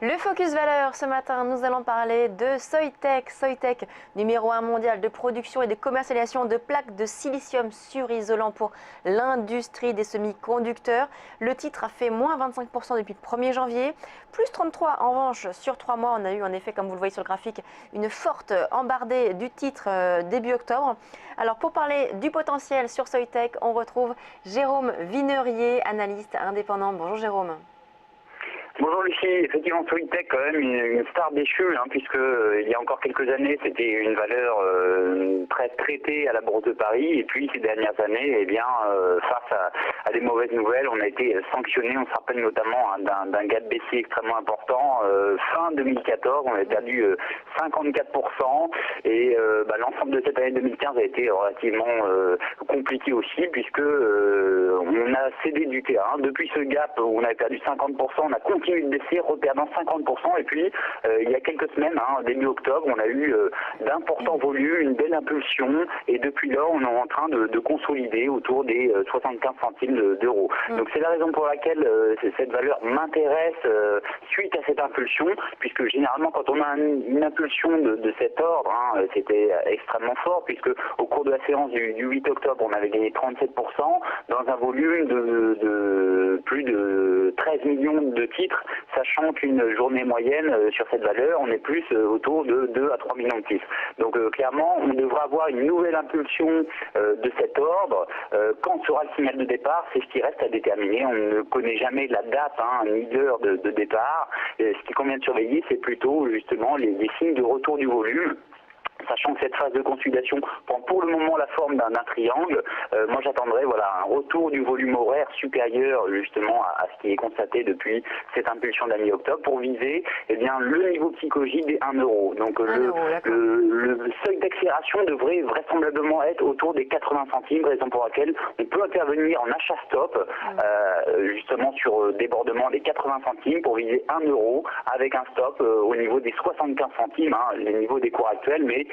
Le Focus Valeur, ce matin, nous allons parler de Soitec. Soitec, numéro 1 mondial de production et de commercialisation de plaques de silicium surisolant pour l'industrie des semi-conducteurs. Le titre a fait moins 25% depuis le 1er janvier, plus 33% en revanche sur 3 mois. On a eu en effet, comme vous le voyez sur le graphique, une forte embardée du titre début octobre. Alors pour parler du potentiel sur Soitec, on retrouve Jérôme Vinerier, analyste indépendant. Bonjour Jérôme. Bonjour Lucie, effectivement Soitec quand même une star déchue, puisque il y a encore quelques années c'était une valeur très traitée à la Bourse de Paris, et puis ces dernières années, face à des mauvaises nouvelles, on a été sanctionné. On se rappelle notamment d'un gap baissier extrêmement important. Fin 2014, on a perdu 54%, et l'ensemble de cette année 2015 a été relativement compliqué aussi, puisque on a cédé du terrain. Depuis ce gap où on avait perdu 50%, on a continué de baisser, reperdant 50%, et puis il y a quelques semaines, début octobre, on a eu d'importants volumes, une belle impulsion, et depuis là on est en train de consolider autour des 75 centimes d'euros. Donc c'est la raison pour laquelle cette valeur m'intéresse suite à cette impulsion, puisque généralement quand on a une impulsion de cet ordre, c'était extrêmement fort, puisque au cours de la séance du 8 octobre on avait gagné 37% dans un volume de plus de 13 millions de titres, sachant qu'une journée moyenne sur cette valeur, on est plus autour de 2 à 3 millions de titres. Donc clairement, on devra avoir une nouvelle impulsion de cet ordre. Quand sera le signal de départ, c'est ce qui reste à déterminer. On ne connaît jamais la date ni l'heure de départ. Ce qu'il convient de surveiller, c'est plutôt justement les signes de retour du volume. Sachant que cette phase de consolidation prend pour le moment la forme d'un triangle, moi j'attendrai un retour du volume horaire supérieur justement à ce qui est constaté depuis cette impulsion de la mi-octobre pour viser le niveau psychologique des 1 euro. Donc le seuil d'accélération devrait vraisemblablement être autour des 80 centimes, raison pour laquelle on peut intervenir en achat stop justement sur débordement des 80 centimes pour viser 1 euro avec un stop au niveau des 75 centimes, les niveaux des cours actuels, mais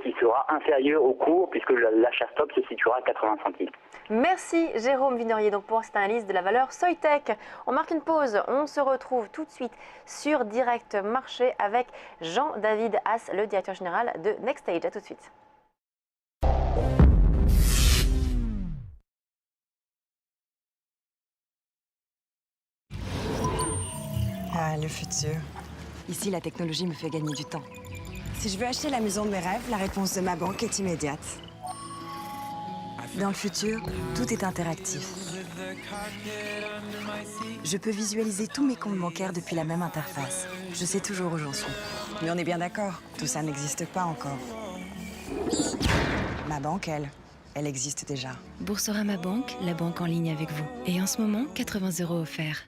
qui sera inférieur au cours puisque l'achat stop se situera à 80 centimes. Merci Jérôme Vinerier donc pour cette analyse de la valeur Soitec. On marque une pause, on se retrouve tout de suite sur Direct Marché avec Jean-David Haas, le directeur général de Next Stage. À tout de suite. Ah, le futur. Ici, la technologie me fait gagner du temps. Si je veux acheter la maison de mes rêves, la réponse de ma banque est immédiate. Dans le futur, tout est interactif. Je peux visualiser tous mes comptes bancaires depuis la même interface. Je sais toujours où j'en suis. Mais on est bien d'accord, tout ça n'existe pas encore. Ma banque, elle existe déjà. Boursorama Banque, la banque en ligne avec vous. Et en ce moment, 80 € offerts.